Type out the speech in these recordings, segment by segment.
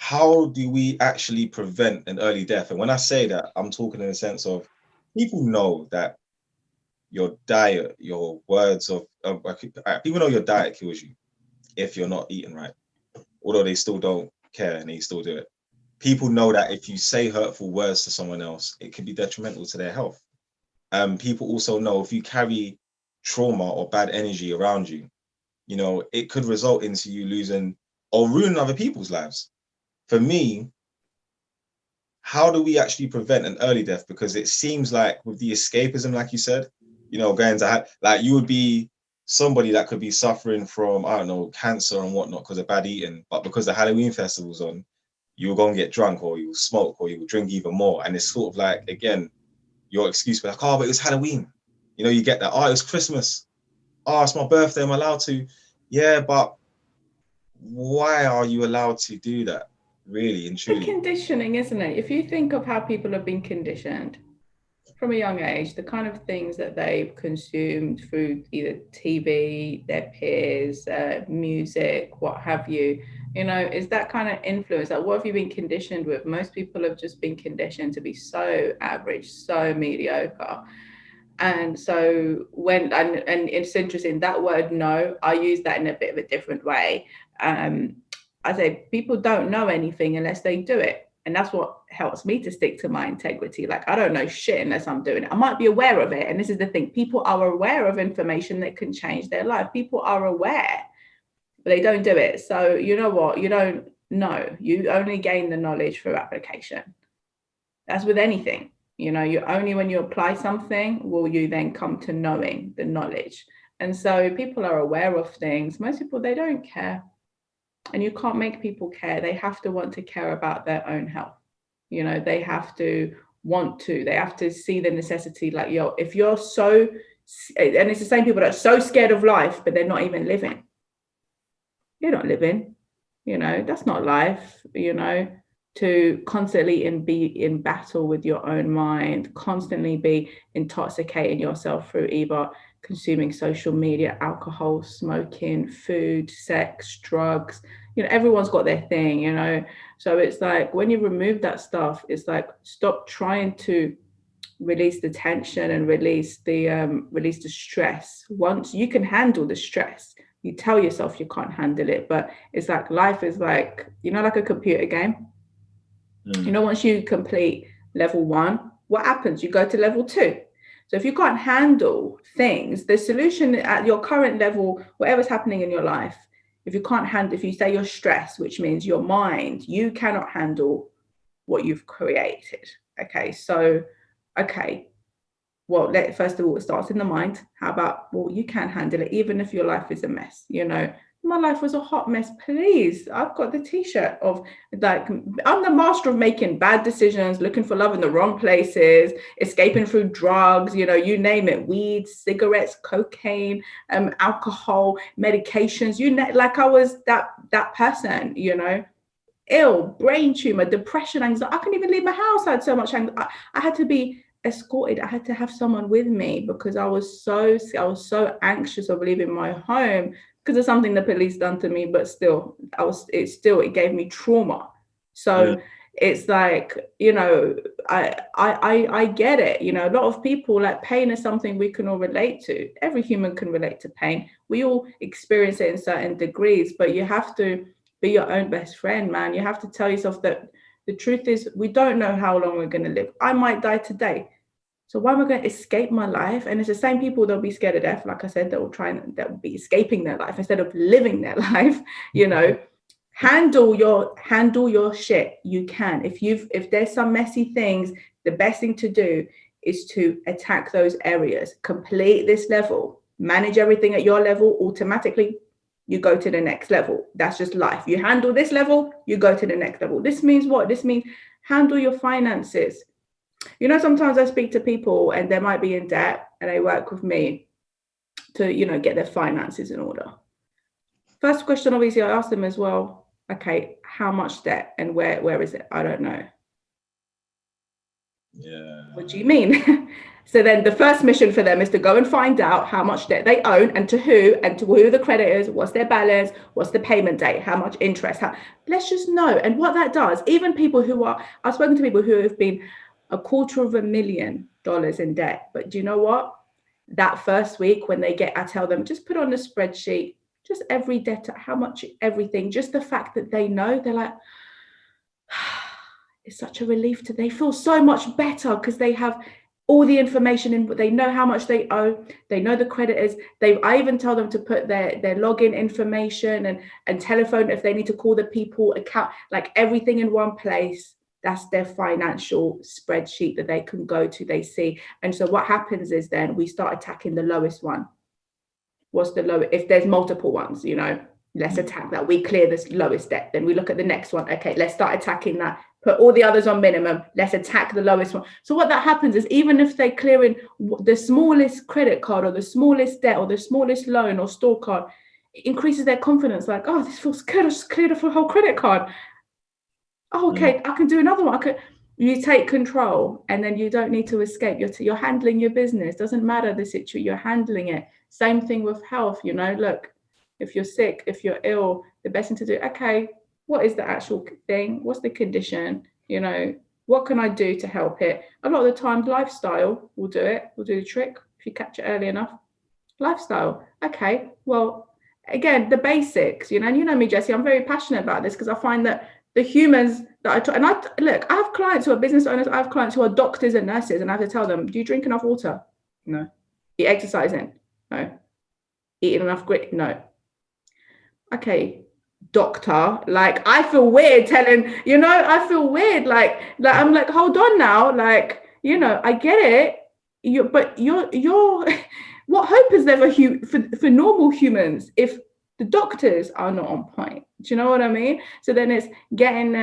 how do we actually prevent an early death? And when I say that, I'm talking in the sense of people know that your diet, your words of people know your diet kills you if you're not eating right, although they still don't care and they still do it. People know that if you say hurtful words to someone else, it can be detrimental to their health. People also know if you carry trauma or bad energy around you, you know, it could result into you losing or ruining other people's lives. For me, how do we actually prevent an early death? Because it seems like with the escapism, like you said, you know, going to like you would be somebody that could be suffering from, I don't know, cancer and whatnot because of bad eating, but because the Halloween festival's on, you'll go and get drunk or you'll smoke or you'll drink even more. And it's sort of like, again, your excuse for like, oh, but it was Halloween. You know, you get that, oh, it was Christmas. Oh, it's my birthday, I'm allowed to. Yeah, but why are you allowed to do that? Really and The truly. conditioning, isn't it? If you think of how people have been conditioned from a young age, the kind of things that they've consumed through either TV, their peers, music, what have you, you know, is that kind of influence. Like, what have you been conditioned with? Most people have just been conditioned to be so average, so mediocre. And so and it's interesting that word no, I use that in a bit of a different way. um I say people don't know anything unless they do it, and that's what helps me to stick to my integrity. Like, I don't know shit unless I'm doing it. I might be aware of it, and this is the thing, people are aware of information that can change their life. People are aware, but they don't do it. So you know what, you don't know, you only gain the knowledge through application. That's with anything. You know, you only when you apply something will you then come to knowing the knowledge. And so people are aware of things. Most people, they don't care. And you can't make people care. They have to want to care about their own health. You know, they have to want to, they have to see the necessity. Like, yo, if you're so, and it's the same people that are so scared of life, but they're not even living. You're not living, you know, that's not life, you know, to constantly be in battle with your own mind, constantly be intoxicating yourself through either consuming social media, alcohol, smoking, food, sex, drugs. You know, everyone's got their thing, you know. So it's like when you remove that stuff, it's like stop trying to release the tension and release the stress. Once you can handle the stress, you tell yourself you can't handle it. But it's like life is like, you know, like a computer game. You Mm. know, once you complete level one, what happens? You go to level two. So if you can't handle things, the solution at your current level, whatever's happening in your life, if you can't handle, if you say you're stressed, which means your mind, you cannot handle what you've created. Okay, so okay, well, first of all, it starts in the mind. How about, well, you can handle it, even if your life is a mess, you know? My life was a hot mess. Please, I've got the t-shirt of like, I'm the master of making bad decisions, looking for love in the wrong places, escaping through drugs, you know, you name it, weed, cigarettes, cocaine, alcohol, medications, like I was that person, you know, ill, brain tumor, depression, anxiety. I couldn't even leave my house. I had so much anxiety. I had to be escorted. I had to have someone with me because I was so anxious of leaving my home because of something the police done to me. But still, it gave me trauma. Mm. So it's like, you know, I get it. You know, a lot of people, like, pain is something we can all relate to. Every human can relate to pain. We all experience it in certain degrees, but you have to be your own best friend, man. You have to tell yourself that the truth is we don't know how long we're going to live. I might die today. So why am I going to escape my life? And it's the same people that'll be scared of death, like I said, that will be escaping their life instead of living their life. You know, handle your shit. You can. If there's some messy things, the best thing to do is to attack those areas. Complete this level. Manage everything at your level automatically. You go to the next level. That's just life. You handle this level, you go to the next level. This means what? This means handle your finances. You know, sometimes I speak to people and they might be in debt and they work with me to, you know, get their finances in order. First question, obviously, I ask them as well, okay, how much debt and where is it? I don't know. Yeah. What do you mean? So then the first mission for them is to go and find out how much debt they own and to who the creditors, what's their balance, what's the payment date, how much interest. Let's just know. And what that does, even people I've spoken to people who have been $250,000 in debt. But do you know what? That first week when I tell them, just put on the spreadsheet, just every debt, how much, everything, just the fact that they know, they're like, it's such a relief they feel so much better because they have all the information in, they know how much they owe, they know the creditors. I even tell them to put their login information and telephone if they need to call the people, account, like everything in one place. That's their financial spreadsheet that they can go to, they see. And so what happens is then we start attacking the lowest one. What's the lowest? If there's multiple ones, let's attack that. We clear this lowest debt. Then we look at the next one. Okay, let's start attacking that. Put all the others on minimum. Let's attack the lowest one. So what that happens is even if they're clearing the smallest credit card or the smallest debt or the smallest loan or store card, it increases their confidence. Like, oh, this feels good. I just cleared off a whole credit card. Oh, okay, I can do another one. You take control and then you don't need to escape. You're handling your business. Doesn't matter the situation, you're handling it. Same thing with health, look, if you're sick, if you're ill, the best thing to do, okay, what is the actual thing? What's the condition? What can I do to help it? A lot of the time, lifestyle will do it. Will do the trick if you catch it early enough. Lifestyle. Okay, well, again, the basics, and you know me, Jessie, I'm very passionate about this because I find that the humans that I have clients who are business owners, I have clients who are doctors and nurses, and I have to tell them, do you drink enough water? No. You exercising? No. Eating enough grit? No. Okay, doctor, like I feel weird telling, I feel weird, like I'm like, hold on now, like, I get it, but you're what hope is there for normal humans if the doctors are not on point? Do you know what I mean? So then it's getting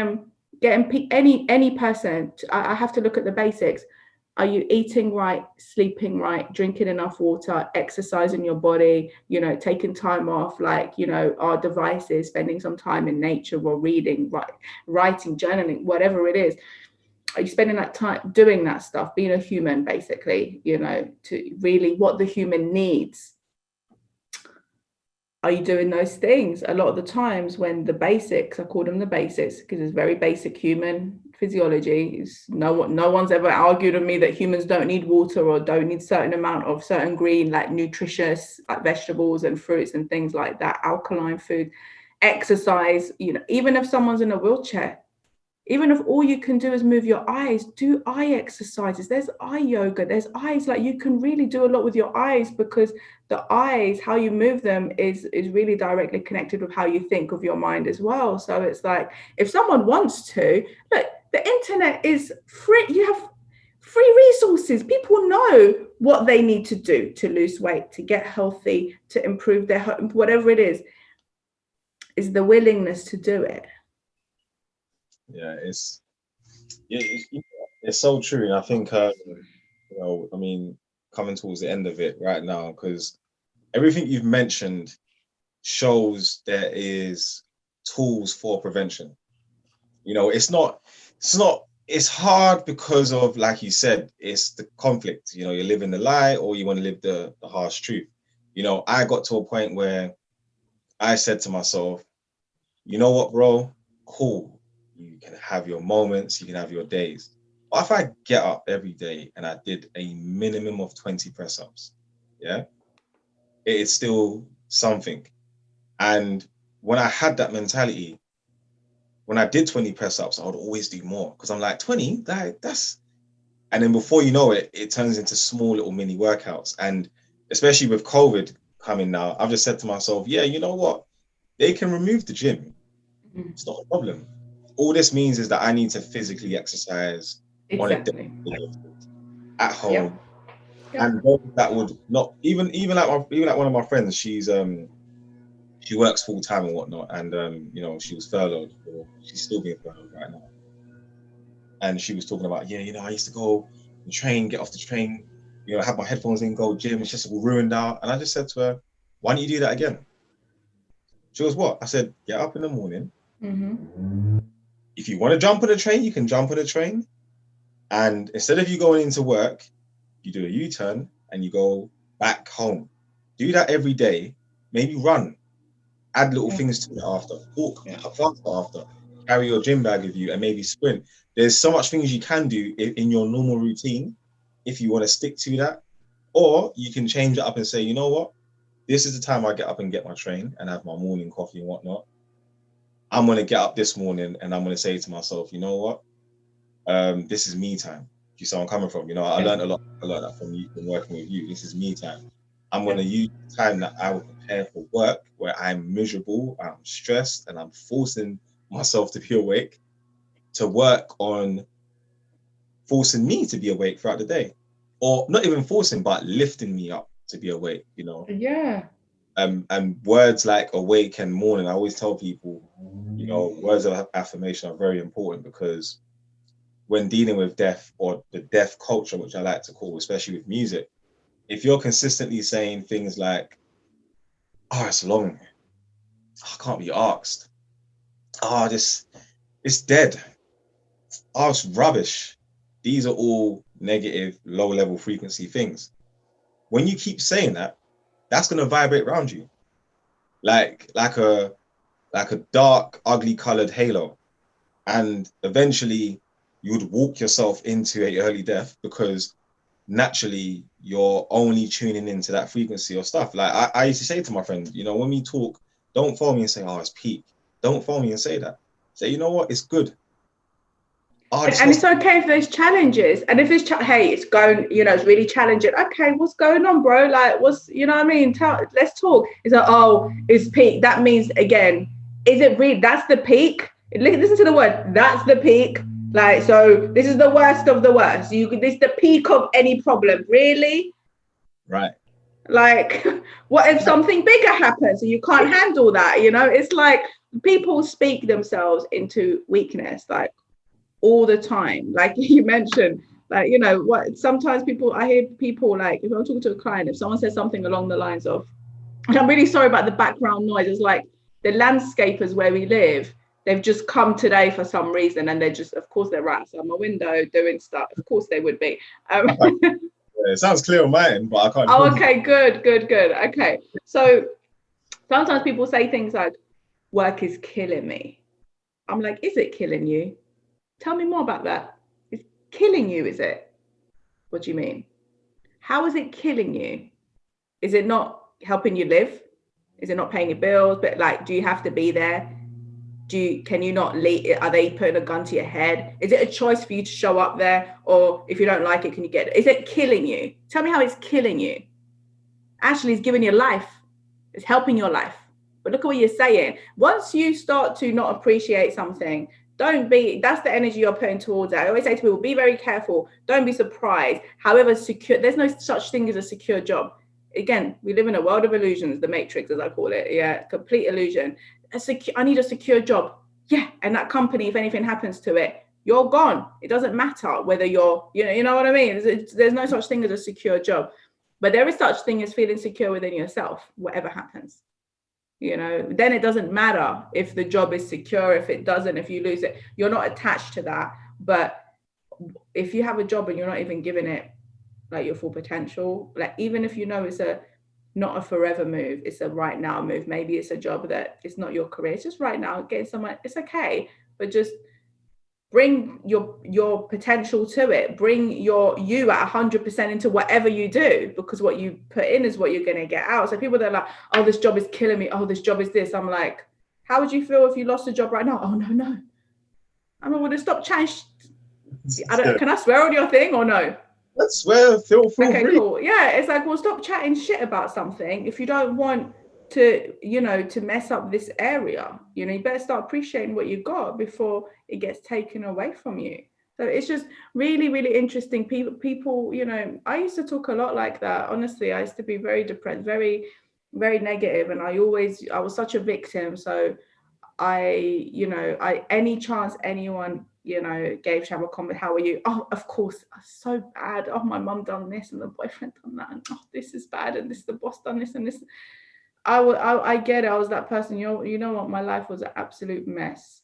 any person. I have to look at the basics. Are you eating right, sleeping right, drinking enough water, exercising your body, taking time off, like, our devices, spending some time in nature or reading, writing, journaling, whatever it is. Are you spending that time doing that stuff, being a human, basically, to really what the human needs? Are you doing those things? A lot of the times when the basics, I call them the basics because it's very basic human physiology. No one's ever argued with me that humans don't need water or don't need certain amount of certain green, like nutritious, like vegetables and fruits and things like that, alkaline food, exercise, even if someone's in a wheelchair, even if all you can do is move your eyes, do eye exercises. There's eye yoga, there's eyes, like you can really do a lot with your eyes because the eyes, how you move them is really directly connected with how you think of your mind as well. So it's like, if someone wants to, look, the internet is free. You have free resources. People know what they need to do to lose weight, to get healthy, to improve their, whatever it is the willingness to do it. Yeah, it's so true. And I think, coming towards the end of it right now, because everything you've mentioned shows there is tools for prevention. It's hard because of, like you said, it's the conflict. You live in the lie or you want to live the harsh truth. I got to a point where I said to myself, you know what, bro? Cool. You can have your moments, you can have your days. But if I get up every day and I did a minimum of 20 press-ups, yeah, it is still something. And when I had that mentality, when I did 20 press-ups, I would always do more because I'm like, 20, that's... And then before you know it, it turns into small little mini workouts. And especially with COVID coming now, I've just said to myself, yeah, you know what? They can remove the gym. It's not a problem. All this means is that I need to physically exercise Exactly. at home. Yep. And that would not even like one of my friends, she works full time and whatnot, and she was furloughed, or she's still being furloughed right now. And she was talking about, I used to go and train, get off the train, have my headphones in, go gym, it's just all ruined out. And I just said to her, why don't you do that again? She goes, what? I said, get up in the morning. Mm-hmm. If you want to jump on a train, you can jump on a train. And instead of you going into work, you do a U-turn and you go back home. Do that every day. Maybe run, add little things to it after, walk faster after, carry your gym bag with you and maybe sprint. There's so much things you can do in your normal routine if you want to stick to that. Or you can change it up and say, you know what? This is the time I get up and get my train and have my morning coffee and whatnot. I'm going to get up this morning and I'm going to say to myself, you know what? This is me time. You see where I'm coming from? You know, I learned a lot. I learned that from you, from working with you. This is me time. I'm going to use the time that I will prepare for work where I'm miserable, I'm stressed, and I'm forcing myself to be awake to work on forcing me to be awake throughout the day. Or not even forcing, but lifting me up to be awake, you know? Yeah. And words like awake and morning, I always tell people, you know, words of affirmation are very important because when dealing with death or the death culture, which I like to call, especially with music, if you're consistently saying things like, oh, it's long, I can't be asked, oh, this, it's dead, oh, it's rubbish. These are all negative, low level frequency things. When you keep saying that, that's going to vibrate around you like a dark, ugly colored halo. And eventually you would walk yourself into a early death because naturally you're only tuning into that frequency of stuff. Like I used to say to my friend, you know, when we talk, don't phone me and say, oh, it's peak. Don't phone me and say that. Say, you know what, it's good. Oh, And it's okay if there's challenges. And if it's, hey, it's going, you know, it's really challenging. Okay, what's going on, bro? Like, what's, you know what I mean? Let's talk. It's like, oh, it's peak. That means, again, is it really, that's the peak? Listen to the word, that's the peak. Like, so this is the worst of the worst. This is the peak of any problem. Really? Right. Like, what if something bigger happens and you can't handle that? You know, it's like people speak themselves into weakness. Like, all the time, like you mentioned, like, you know what, sometimes I hear people, like if I'm talking to a client, if someone says something along the lines of, and I'm really sorry about the background noise, it's like the landscapers where we live, they've just come today for some reason and they're just, of course they're right outside my window doing stuff, of course they would be. Yeah, it sounds clear on mine, but I can't. Oh, okay, good. Okay, so sometimes people say things like, work is killing me. I'm like, is it killing you? Tell me more about that. It's killing you, is it? What do you mean? How is it killing you? Is it not helping you live? Is it not paying your bills? But like, do you have to be there? Can you not leave? Are they putting a gun to your head? Is it a choice for you to show up there? Or if you don't like it, can you get it? Is it killing you? Tell me how it's killing you. Actually, it's giving you life. It's helping your life. But look at what you're saying. Once you start to not appreciate something, that's the energy you're putting towards it. I always say to people, be very careful. Don't be surprised. However secure, there's no such thing as a secure job. Again, we live in a world of illusions, the matrix, as I call it. Yeah, complete illusion. I need a secure job. Yeah, and that company, if anything happens to it, you're gone. It doesn't matter whether you know what I mean? There's no such thing as a secure job. But there is such thing as feeling secure within yourself, whatever happens. You know, then it doesn't matter if the job is secure, if it doesn't, if you lose it, you're not attached to that. But if you have a job and you're not even giving it like your full potential, like even if you know it's not a forever move, it's a right now move. Maybe it's a job that it's not your career, it's just right now, getting somewhere, it's okay. But just bring your potential to it, bring you at 100% into whatever you do, because what you put in is what you're going to get out. So people that are like, oh, this job is killing me, oh, this job is this, I'm like, how would you feel if you lost a job right now? Oh, no, I mean, would it stop chatting? Can I swear on your thing or no? I swear, feel okay free. Cool. Yeah, it's like, well, stop chatting shit about something if you don't want to, to mess up this area. You better start appreciating what you got before it gets taken away from you. So it's just really, really interesting. People, I used to talk a lot like that. Honestly, I used to be very depressed, very, very negative, and I was such a victim. So any chance anyone gave Sham a comment, how are you? Oh, of course, so bad. Oh, my mum done this and the boyfriend done that, and oh, this is bad, and this the boss done this and this. I get it. I was that person. You know what? My life was an absolute mess.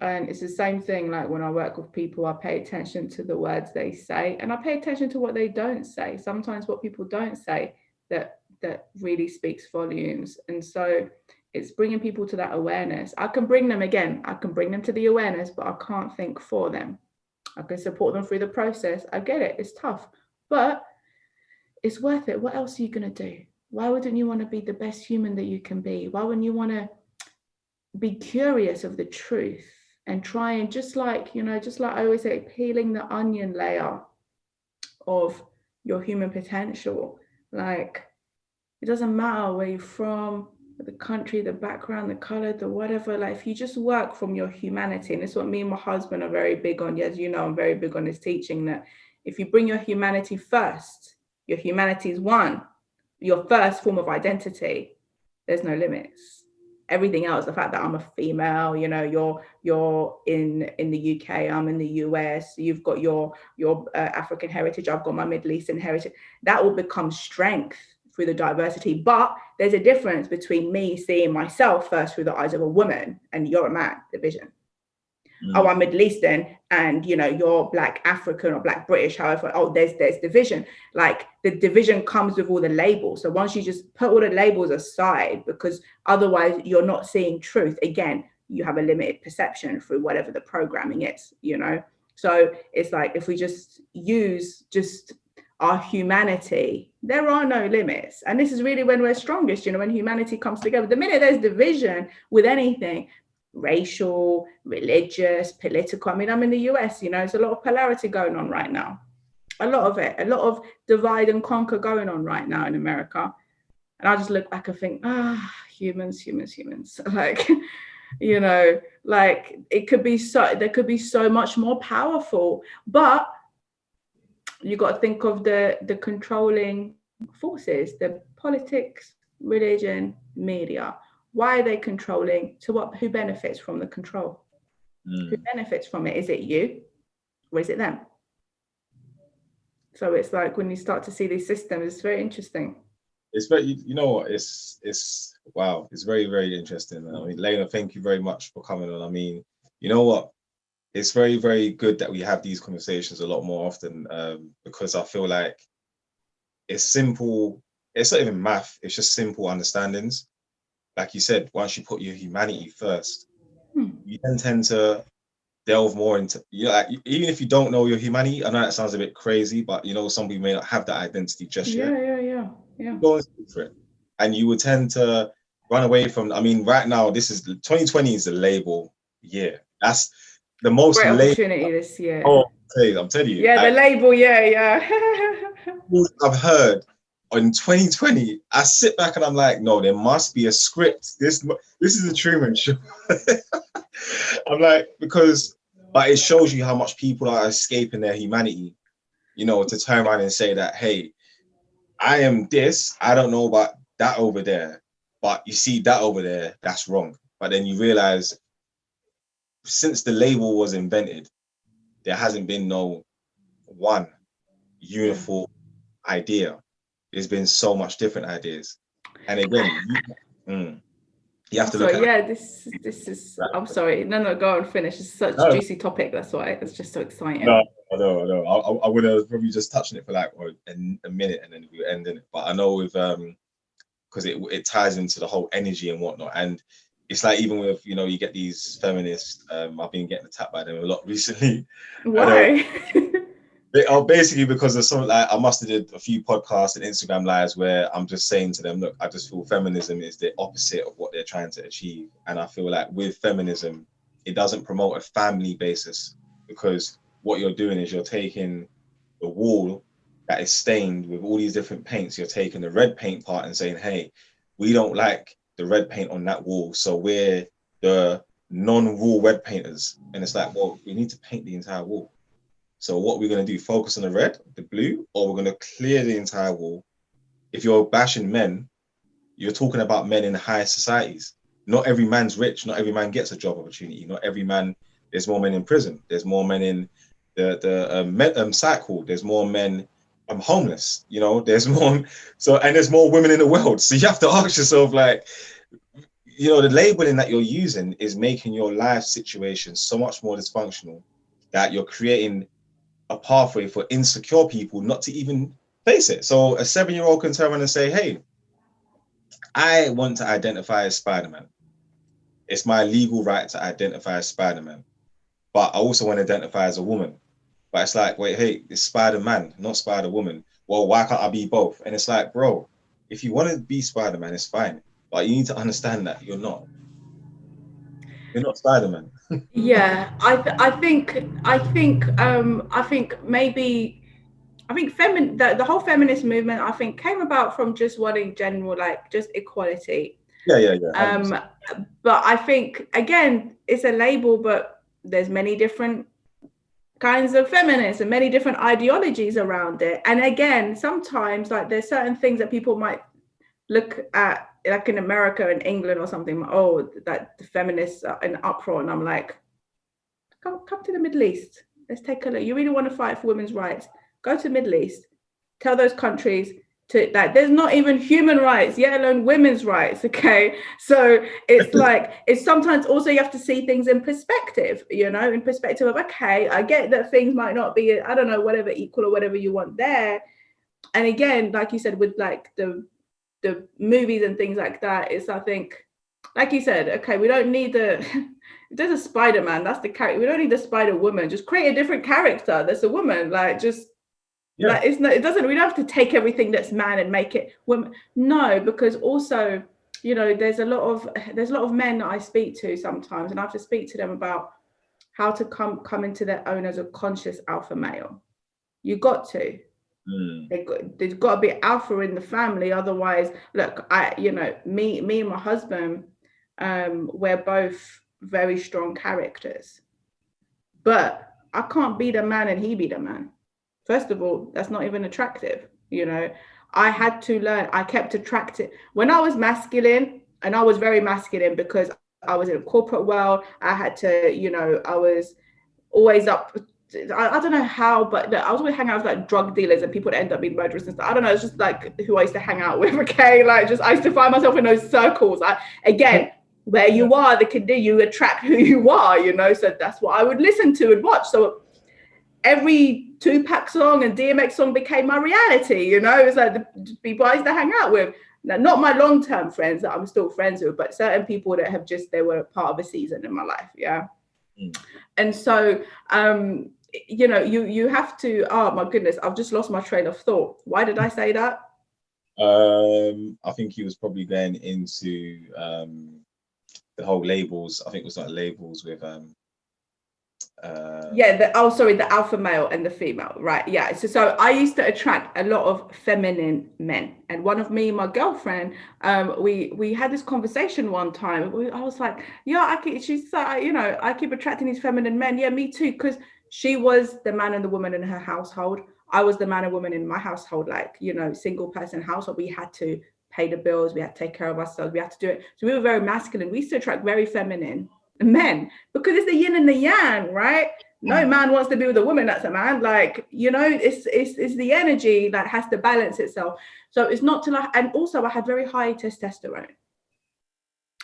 And it's the same thing, like when I work with people, I pay attention to the words they say, and I pay attention to what they don't say. Sometimes what people don't say that really speaks volumes. And so it's bringing people to that awareness. I can bring them to the awareness, but I can't think for them. I can support them through the process. I get it, it's tough, but it's worth it. What else are you going to do? Why wouldn't you want to be the best human that you can be? Why wouldn't you want to be curious of the truth and try and just like I always say, peeling the onion layer of your human potential. Like, it doesn't matter where you're from, the country, the background, the color, the whatever. Like, if you just work from your humanity, and it's what me and my husband are very big on. As you know, I'm very big on this teaching that if you bring your humanity first, your humanity is one, your first form of identity, there's no limits. Everything else, the fact that I'm a female, you're in the UK, I'm in the US, you've got your African heritage, I've got my Middle Eastern heritage, that will become strength through the diversity. But there's a difference between me seeing myself first through the eyes of a woman and you're a man, division. Oh, I'm Middle Eastern and you're Black African or Black British, however, there's division. Like, the division comes with all the labels. So once you just put all the labels aside, because otherwise you're not seeing truth, again, you have a limited perception through whatever the programming is, So it's like, if we just use our humanity, there are no limits. And this is really when we're strongest, when humanity comes together. The minute there's division with anything, racial, religious, political. I mean, I'm in the US, there's a lot of polarity going on right now. A lot of divide and conquer going on right now in America. And I just look back and think, humans. Like, like there could be so much more powerful, but you got to think of the controlling forces, the politics, religion, media. Why are they controlling? Who benefits from the control? Who benefits from it? Is it you or is it them? So it's like, when you start to see these systems, it's very interesting. It's very, it's wow. It's very, very interesting. I mean, Lena, thank you very much for coming on. I mean, you know what? It's very, very good that we have these conversations a lot more often, because I feel like it's simple. It's not even math. It's just simple understandings. Like you said, once you put your humanity first, you then tend to delve more into, like, even if you don't know your humanity, I know that sounds a bit crazy, but some people may not have that identity just yet. Yeah. Go and speak for it. And you would tend to run away from, I mean, right now, 2020 is the label year. That's the most great opportunity this year. Oh, I'm telling you. Yeah, the label, yeah. I've heard in 2020, I sit back and I'm like, no, there must be a script. This is a Truman Show. I'm like, but it shows you how much people are escaping their humanity, to turn around and say that, hey, I am this, I don't know about that over there, but you see that over there, that's wrong. But then you realize, since the label was invented, there hasn't been no one uniform idea. There's been so much different ideas, and again, you have to look at. Yeah, this is. I'm sorry. No, go on, finish. It's such a juicy topic. That's why it's just so exciting. No. I would have probably just touched on it for like a minute, and then we were ending it. But I know with because it ties into the whole energy and whatnot, and it's like, even with you get these feminists. I've been getting attacked by them a lot recently. Why? Basically because of something, like, I must have did a few podcasts and Instagram lives where I'm just saying to them, look, I just feel feminism is the opposite of what they're trying to achieve. And I feel like with feminism, it doesn't promote a family basis, because what you're doing is you're taking the wall that is stained with all these different paints. You're taking the red paint part and saying, hey, we don't like the red paint on that wall, so we're the non-wall red painters. And it's like, well, we need to paint the entire wall. So what we're going to do, focus on the red, the blue, or we're going to clear the entire wall. If you're bashing men, you're talking about men in higher societies. Not every man's rich. Not every man gets a job opportunity. Not every man, there's more men in prison. There's more men in the cycle. There's more men homeless. There's more. So, and there's more women in the world. So you have to ask yourself, like, you know, the labeling that you're using is making your life situation so much more dysfunctional that you're creating a pathway for insecure people not to even face it. So a 7-year-old can turn around and say, hey, I want to identify as Spider-Man. It's my legal right to identify as Spider-Man. But I also want to identify as a woman. But it's like, wait, hey, it's Spider-Man, not Spider-Woman. Well, why can't I be both? And it's like, bro, if you want to be Spider-Man, it's fine. But you need to understand that you're not. You're not Spider-Man. Yeah, I think maybe the whole feminist movement, I think, came about from just wanting general, like, just equality. Yeah. 100%. But I think, again, it's a label, but there's many different kinds of feminists and many different ideologies around it. And again, sometimes, like, there's certain things that people might look at, like in America and England or something, oh, that the feminists are in uproar, and I'm like, come to the Middle East. Let's take a look. You really want to fight for women's rights? Go to the Middle East. Tell those countries to that there's not even human rights, yet alone women's rights. Okay, so it's like, it's sometimes also you have to see things in perspective. You know, in perspective of, okay, I get that things might not be, I don't know, whatever, equal or whatever you want there. And again, like you said, with like the movies and things like that, it's, I think, like you said, okay, we don't need the there's a Spider-Man, that's the character. We don't need the Spider-Woman. Just create a different character that's a woman. Like, just like, it's not, it doesn't, we don't have to take everything that's man and make it woman. No, because also, you know, there's a lot of men that I speak to sometimes, and I have to speak to them about how to come into their own as a conscious alpha male. You got to. There's got to be alpha in the family, otherwise, look, me and my husband, we're both very strong characters, but I can't be the man and he be the man. First of all, that's not even attractive. You know, I had to learn. I kept attractive when I was masculine, and I was very masculine because I was in a corporate world. I had to, you know, I was always up. I don't know how, but I was always hanging out with like drug dealers and people that end up being murderers and stuff. I don't know. It's just like who I used to hang out with. Okay, like, just I used to find myself in those circles. Where you are, you attract who you are. You know, so that's what I would listen to and watch. So every Tupac song and DMX song became my reality. You know, it was like the people I used to hang out with. Now, not my long-term friends that I'm still friends with, but certain people that have just, they were part of a season in my life. Yeah. And so, you know, you have to, oh my goodness, I've just lost my train of thought. Why did I say that? I think he was probably going into the whole labels. I think it was like labels with the alpha male and the female, right? Yeah. So I used to attract a lot of feminine men, and one of me and my girlfriend, we had this conversation one time. I was like, yeah, she's like, you know, I keep attracting these feminine men. Yeah, me too, because she was the man and the woman in her household. I was the man and woman in my household, like, you know, single person household. We had to pay the bills, we had to take care of ourselves, we had to do it. So we were very masculine. We used to attract very feminine men because it's the yin and the yang, right? No man wants to be with a woman that's a man. Like, you know, it's the energy that has to balance itself. So it's not to like, and also I had very high testosterone.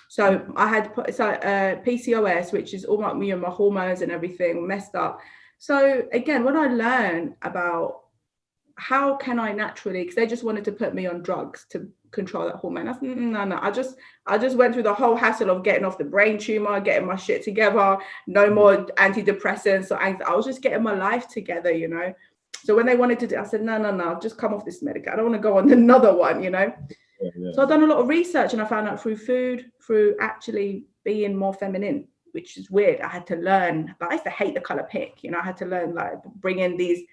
So I had PCOS, which is all my, you know, my hormones and everything messed up. So again, when I learned about how can I naturally, because they just wanted to put me on drugs to control that hormone. I said, no. I just went through the whole hassle of getting off the brain tumor, getting my shit together, no more antidepressants. So I was just getting my life together, you know. So when they wanted to do, I said, no, just come off this medication. I don't want to go on another one, you know. Yeah. So I've done a lot of research, and I found out through food, through actually being more feminine, which is weird. I had to learn, but I used to hate the color pink, you know. I had to learn, like, bring in these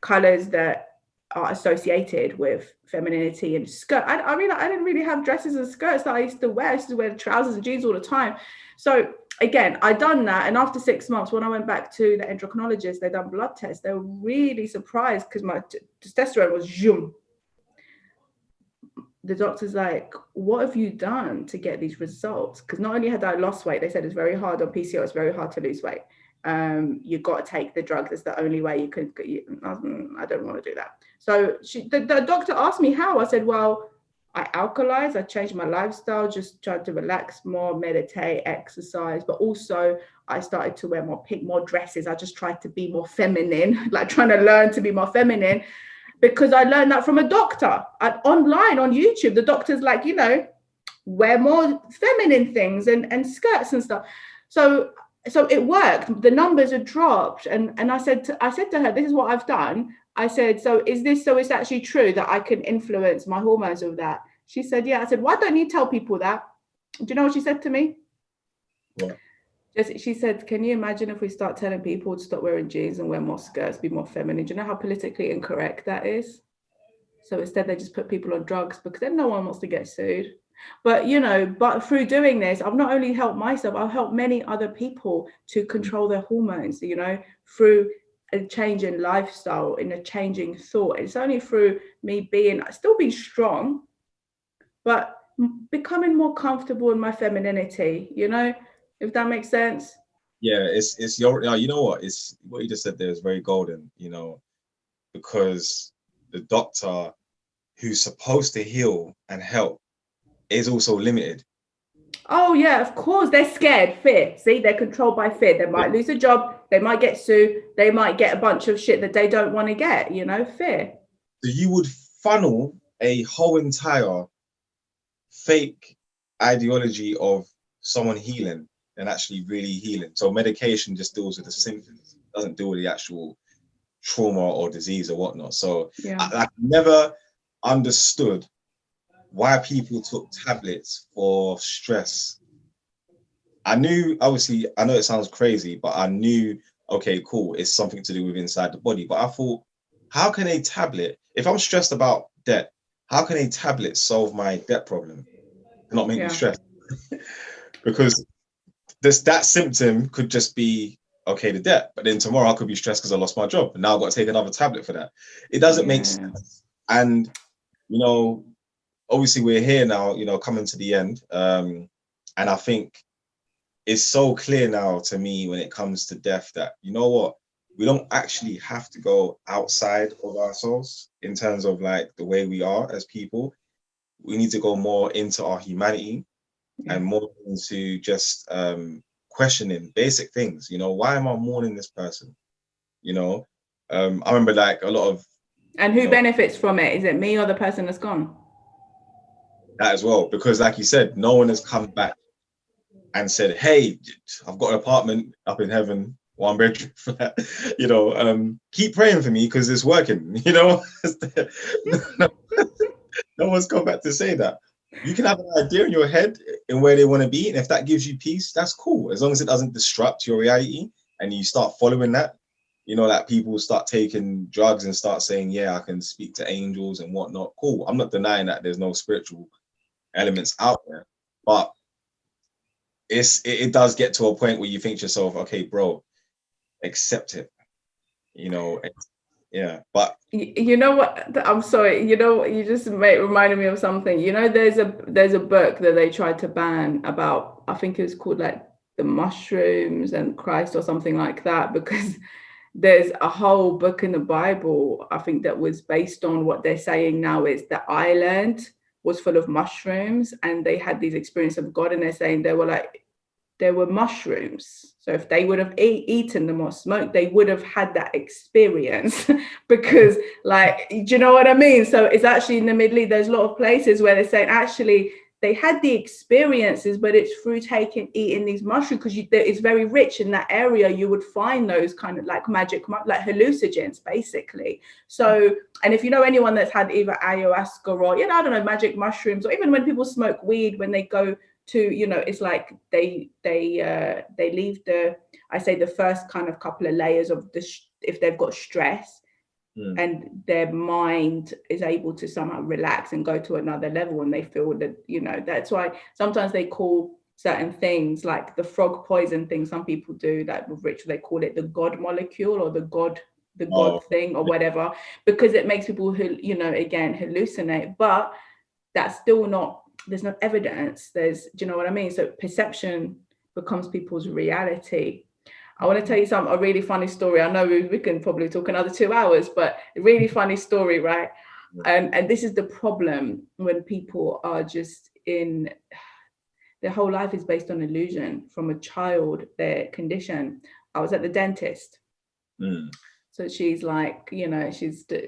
colors that are associated with femininity and skirt. I didn't really have dresses and skirts that I used to wear. I used to wear trousers and jeans all the time. So again, I done that. And after 6 months, when I went back to the endocrinologist, they done blood tests. They were really surprised because my testosterone was zoom. The doctor's like, what have you done to get these results? Because not only had I lost weight, they said it's very hard on PCO, it's very hard to lose weight. You've got to take the drug. That's the only way you can. I don't want to do that. So the doctor asked me how. I said, well, I alkalized, I changed my lifestyle, just tried to relax more, meditate, exercise, but also I started to wear more pink, more dresses. I just tried to be more feminine, like trying to learn to be more feminine, because I learned that from a doctor online on YouTube. The doctor's like, wear more feminine things and skirts and stuff. So it worked. The numbers had dropped, and I said to her, this is what I've done. I said, so it's actually true that I can influence my hormones with that? She said, yeah. I said, why don't you tell people that? Do you know what she said to me? What? She said, can you imagine if we start telling people to stop wearing jeans and wear more skirts, be more feminine? Do you know how politically incorrect that is? So instead they just put people on drugs, because then no one wants to get sued. But but through doing this, I've not only helped myself, I've helped many other people to control their hormones, through a change in lifestyle, in a changing thought. It's only through me still being strong, but becoming more comfortable in my femininity, if that makes sense. Yeah, it's your, you know what? It's what you just said there is very golden, because the doctor who's supposed to heal and help is also limited. Oh yeah, of course. They're scared. Fear. See, they're controlled by fear. They might lose a job. They might get sued. They might get a bunch of shit that they don't want to get. Fear. So you would funnel a whole entire fake ideology of someone healing and actually really healing. So medication just deals with the symptoms, doesn't deal with the actual trauma or disease or whatnot. So yeah. I never understood why people took tablets for stress. I knew, obviously, I know it sounds crazy, but I knew, okay, cool, it's something to do with inside the body. But I thought, how can a tablet, if I'm stressed about debt, how can a tablet solve my debt problem and not make me stressed? Because that symptom could just be, okay, the debt, but then tomorrow I could be stressed because I lost my job, and now I've got to take another tablet for that. It doesn't make sense. And obviously we're here now, coming to the end, and I think it's so clear now to me when it comes to death that, we don't actually have to go outside of ourselves in terms of like the way we are as people. We need to go more into our humanity and more into just questioning basic things. Why am I mourning this person? I remember like a lot of. And who benefits from it? Is it me or the person that's gone? That as well, because like you said, no one has come back and said, hey, I've got an apartment up in heaven, 1 bedroom flat, keep praying for me because it's working, no one's come back to say that. You can have an idea in your head in where they want to be, and if that gives you peace, that's cool, as long as it doesn't disrupt your reality and you start following that. That people start taking drugs and start saying, yeah, I can speak to angels and whatnot. Cool, I'm not denying that there's no spiritual elements out there, but it does get to a point where you think to yourself, okay, bro, accept it, yeah. But you know what, I'm sorry, you just reminded me of something. There's a book that they tried to ban about, I think it was called like the mushrooms and Christ or something like that, because there's a whole book in the Bible, I think, that was based on what they're saying now is the island was full of mushrooms, and they had these experiences of God, and they're saying there were mushrooms. So if they would have eaten them or smoked, they would have had that experience because, like, do you know what I mean? So it's actually in the Middle East, there's a lot of places where they're saying actually they had the experiences, but it's through eating these mushrooms, because it's very rich in that area. You would find those kind of like magic, like hallucinogens, basically. So, and if you know anyone that's had either ayahuasca or, I don't know, magic mushrooms, or even when people smoke weed, when they go to, it's like they leave the first kind of couple of layers of if they've got stress, and their mind is able to somehow relax and go to another level, and they feel that, that's why sometimes they call certain things like the frog poison thing some people do, that with ritual, they call it the God molecule or the God thing or whatever, because it makes people who, again, hallucinate. But that's still not, there's no evidence. Do you know what I mean? So perception becomes people's reality. I want to tell you a really funny story. I know we can probably talk another 2 hours, but a really funny story, right? And this is the problem when people are just in, their whole life is based on illusion from a child, their condition. I was at the dentist. So she's like, she's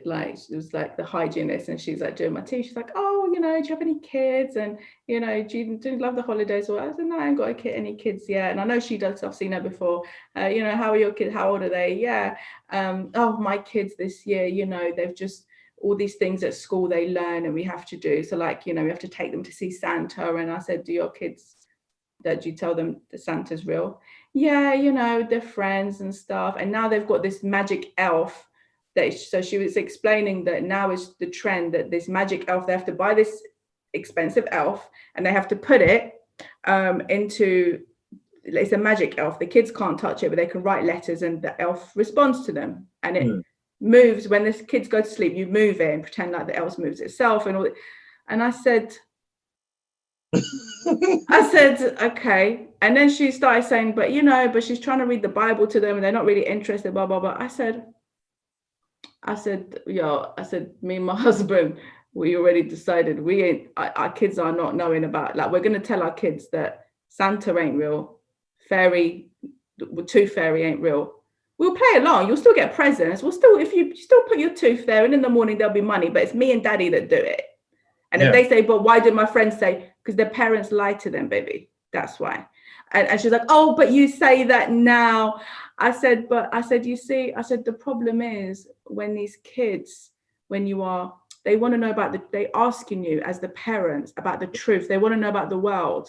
like, she was like the hygienist, and she's like doing my teeth. She's like, oh, do you have any kids? And, do you love the holidays? Or I said, no, I ain't got any kids yet. And I know she does. I've seen her before. How are your kids? How old are they? Yeah. Oh, my kids this year, they've just, all these things at school they learn and we have to do. So like, we have to take them to see Santa. And I said, do your kids, that you tell them the Santa's real? Yeah, they're friends and stuff. And now they've got this magic elf so she was explaining that now is the trend, that this magic elf, they have to buy this expensive elf and they have to put it into, it's a magic elf. The kids can't touch it, but they can write letters and the elf responds to them. And it moves when the kids go to sleep. You move it and pretend like the elf moves itself and all. And I said, okay. And then she started saying, but she's trying to read the Bible to them and they're not really interested, blah, blah, blah. I said, me and my husband, we already decided our kids are not knowing about, like, we're going to tell our kids that Santa ain't real, tooth fairy ain't real. We'll play along. You'll still get presents. If you still put your tooth there and in the morning there'll be money, but it's me and daddy that do it. And if they say, but why did my friends say? Because their parents lied to them, baby. That's why. And she's like, oh, but you say that now. I said, you see, the problem is when these kids, they want to know they asking you as the parents about the truth. They want to know about the world.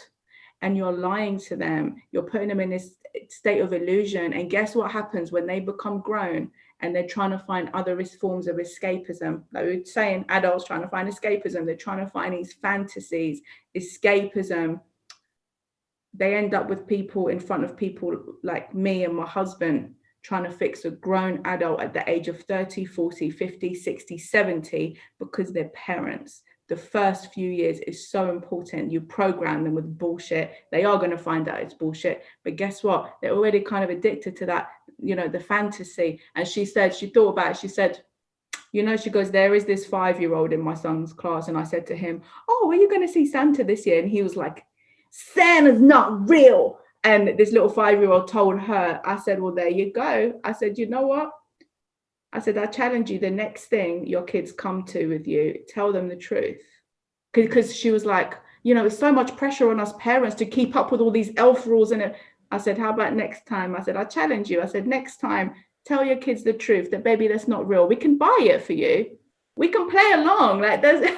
And you're lying to them. You're putting them in this state of illusion. And guess what happens when they become grown and they're trying to find other forms of escapism? Like we were saying, adults trying to find escapism. They're trying to find these fantasies, escapism. They end up with people in front of people like me and my husband trying to fix a grown adult at the age of 30, 40, 50, 60, 70 because they're parents. The first few years is so important. You program them with bullshit. They are going to find out it's bullshit. But guess what? They're already kind of addicted to that, the fantasy. And she said, she thought about it. She said, she goes, there is this 5-year-old in my son's class. And I said to him, oh, are you going to see Santa this year? And he was like, Santa's not real. And this little 5-year-old told her, I said, well, there you go. I said, you know what? I said, I challenge you, the next thing your kids come to with you, tell them the truth. Because she was like, it's so much pressure on us parents to keep up with all these elf rules. And I said, how about next time? I said, I challenge you. I said, next time, tell your kids the truth, that baby, that's not real. We can buy it for you. We can play along. Like there's,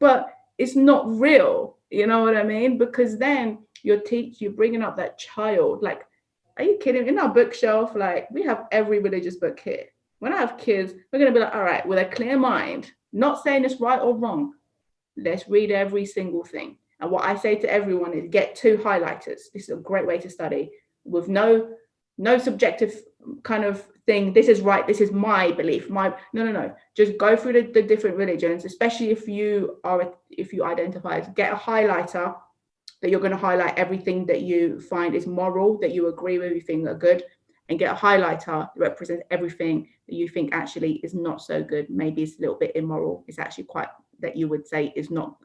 but it's not real. You know what I mean? Because then you're bringing up that child. Like, are you kidding? In our bookshelf, like we have every religious book here. When I have kids, we're going to be like, all right, with a clear mind, not saying it's right or wrong. Let's read every single thing. And what I say to everyone is get 2 highlighters. This is a great way to study with no subjective kind of thing. This is right. This is my belief. No. Just go through the different religions, especially if you identify as, get a highlighter that you're going to highlight everything that you find is moral, that you agree with, you think are good, and get a highlighter that represents everything that you think actually is not so good. Maybe it's a little bit immoral. It's actually quite, that you would say is not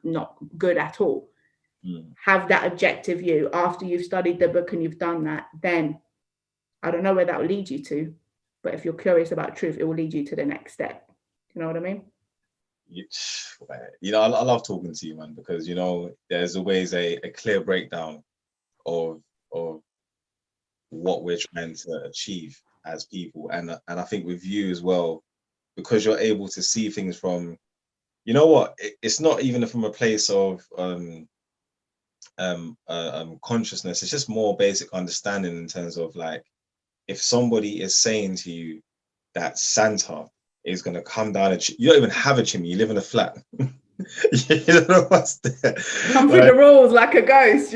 good at all. Have that objective view. After you've studied the book and you've done that, then I don't know where that will lead you to, but if you're curious about truth, it will lead you to the next step. You know what I mean? I love talking to you, man, because there's always a clear breakdown of what we're trying to achieve as people, and I think with you as well, because you're able to see things from, it's not even from a place of consciousness. It's just more basic understanding in terms of like, if somebody is saying to you that Santa is going to come down you don't even have a chimney, you live in a flat. You don't know what's there. Come through the rules like a ghost,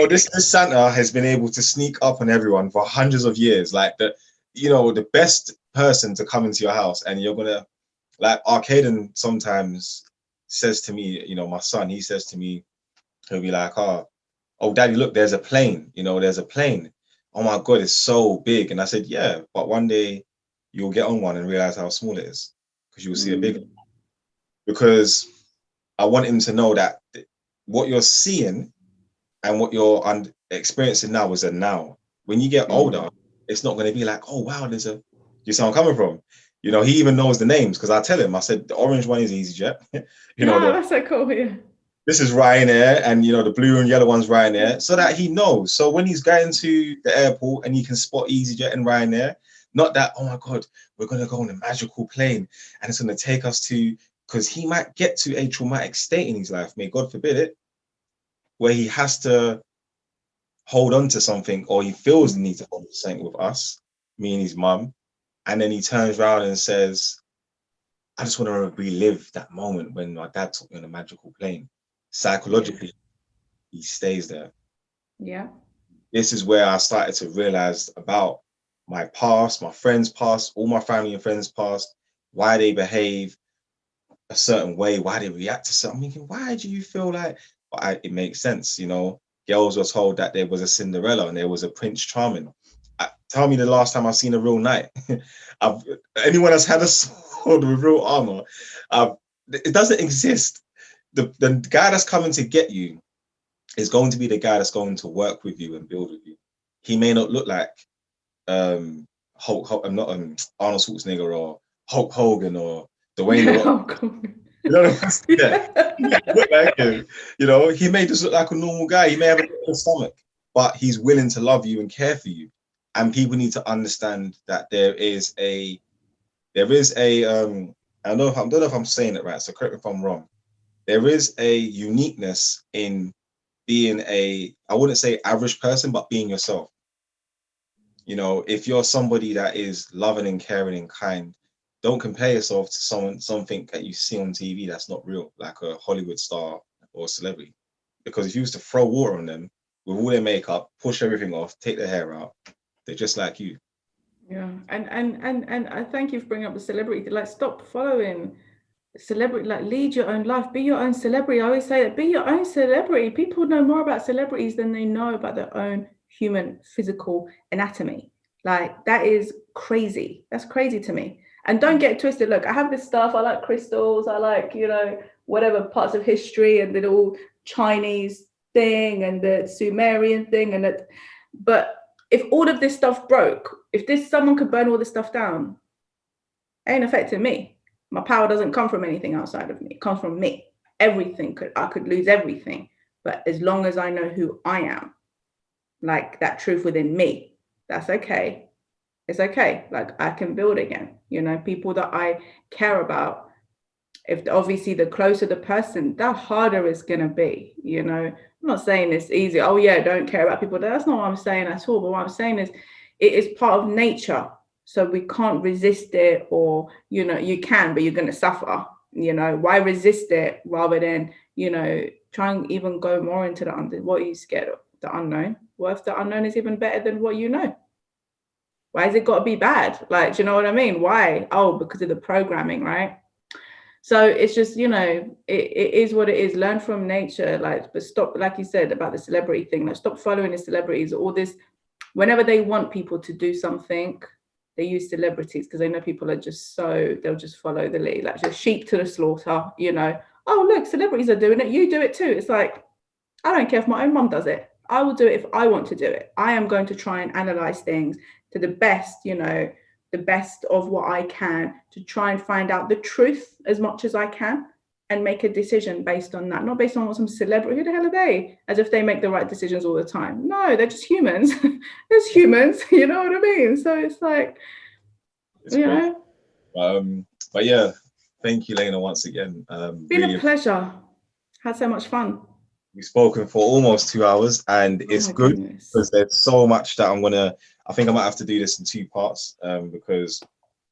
this Santa has been able to sneak up on everyone for hundreds of years. Like the best person to come into your house, and you're gonna, like, Arcaden sometimes says to me, my son, he says to me, he'll be like, oh daddy, look, there's a plane, there's a plane. Oh my God, it's so big. And I said, yeah, but one day you'll get on one and realize how small it is. because you'll see a big, because I want him to know that what you're seeing and what you're experiencing now is a now. When you get older, it's not going to be like, oh wow, there's a, you see where I'm coming from? You know, he even knows the names, because I tell him, I said the orange one is EasyJet. You know, that's so cool. Yeah. This is Ryanair, and you know, the blue and yellow one's Ryanair, so that he knows. So when he's going to the airport and he can spot EasyJet and Ryanair, not that, oh my God, we're gonna go on a magical plane and it's gonna take us to, because he might get to a traumatic state in his life, may God forbid it, where he has to hold on to something, or he feels the need to hold on to something with us, me and his mum, and then he turns around and says, I just want to relive that moment when my dad took me on a magical plane. Psychologically, he stays there. Yeah. This is where I started to realize about my past, my friends' past, all my family and friends' past, why they behave a certain way, why they react to something. I'm thinking, why do you feel like, it makes sense, you know? Girls were told that there was a Cinderella and there was a Prince Charming. Tell me the last time I've seen a real knight. Anyone that's had a sword with real armor, it doesn't exist. The guy that's coming to get you is going to be the guy that's going to work with you and build with you. He may not look like Arnold Schwarzenegger or Hulk Hogan or Dwayne The Rock. You know what I'm saying? He may look like him. You know, he may just look like a normal guy. He may have a stomach, but he's willing to love you and care for you. And people need to understand that there is a I don't know if I'm saying it right, so correct me if I'm wrong. There is a uniqueness in being I wouldn't say average person, but being yourself. You know, if you're somebody that is loving and caring and kind, don't compare yourself to something that you see on TV that's not real, like a Hollywood star or a celebrity. Because if you used to throw water on them with all their makeup, push everything off, take their hair out, they're just like you. Yeah, and I thank you for bringing up the celebrity. Like, stop following celebrity. Like, lead your own life. Be your own celebrity. I always say that. Be your own celebrity. People know more about celebrities than they know about their own human physical anatomy. Like, that is crazy. That's crazy to me. And don't get twisted. Look, I have this stuff. I like crystals. I like, you know, whatever parts of history and the little Chinese thing and the Sumerian thing and that. But if all of this stuff broke, if someone could burn all this stuff down, it ain't affecting me. My power doesn't come from anything outside of me. It comes from me. I could lose everything. But as long as I know who I am, like that truth within me, that's okay. It's okay. Like, I can build again. You know, people that I care about, if obviously the closer the person, the harder it's going to be. You know, I'm not saying it's easy. Oh yeah, don't care about people. That's not what I'm saying at all. But what I'm saying is, it is part of nature. So we can't resist it, or, you know, you can, but you're going to suffer. You know, why resist it rather than, you know, try and even go more into what are you scared of? The unknown. What if the unknown is even better than what you know? Why has it got to be bad? Like, do you know what I mean? Why? Oh, because of the programming, right? So it's just, you know, it is what it is. Learn from nature, like, but stop, like you said about the celebrity thing, like, stop following the celebrities. All this, whenever they want people to do something, they use celebrities because they know people are just they'll just follow the lead, like just sheep to the slaughter, you know. Oh, look, celebrities are doing it. You do it too. It's like, I don't care if my own mum does it. I will do it if I want to do it. I am going to try and analyze things to the best, you know, the best of what I can, to try and find out the truth as much as I can and make a decision based on that, not based on what some celebrity, who the hell are they? As if they make the right decisions all the time. No, they're just humans. There's humans, you know what I mean? So it's like, It's you great. know. But yeah, thank you, Lena, once again. Been Really, a pleasure. Had so much fun. we've spoken for almost 2 hours, and it's good because there's so much that I think I might have to do this in 2 parts, because,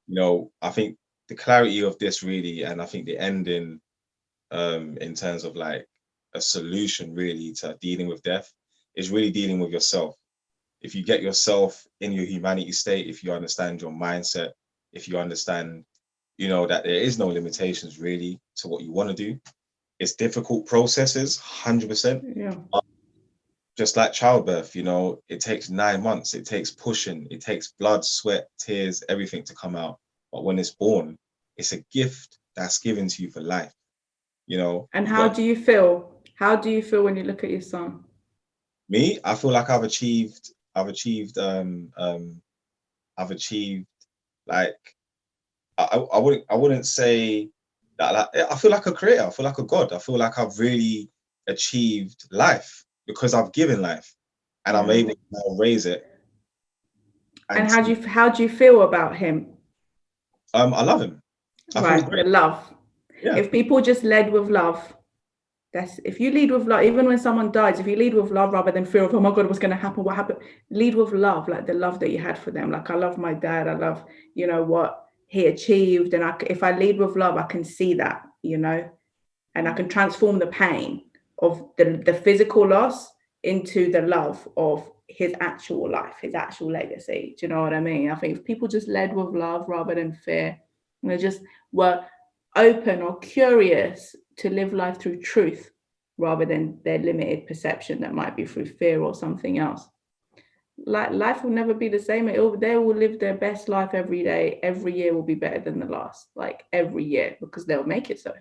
you know, I think the clarity of this really, and I think the ending, in terms of like a solution really to dealing with death, is really dealing with yourself. If you get yourself in your humanity state, if you understand your mindset, if you understand, you know, that there is no limitations really to what you want to do. It's difficult processes, 100%. Yeah. Just like childbirth, you know, it takes 9 months. It takes pushing. It takes blood, sweat, tears, everything to come out. But when it's born, It's a gift that's given to you for life. You know. And how do you feel? How do you feel when you look at your son? Me, I feel like I've achieved like I wouldn't say that, like, I feel like a creator, I feel like a god. I feel like I've really achieved life because I've given life and I'm able to now raise it. And how do you feel about him? I love him. I feel Right, great. the love. Yeah. If people just led with love, if you lead with love, even when someone dies, if you lead with love rather than fear of, oh my God, what's going to happen? What happened? Lead with love, like the love that you had for them. Like, I love my dad. I love, what he achieved. And if I lead with love, I can see that, and I can transform the pain of the physical loss into the love of his actual life, his actual legacy. Do you know what I mean? I think if people just led with love rather than fear, and they just were open or curious to live life through truth rather than their limited perception that might be through fear or something else. Like, life will never be the same. They will live their best life every day. Every year will be better than the last, like every year, because they'll make it so.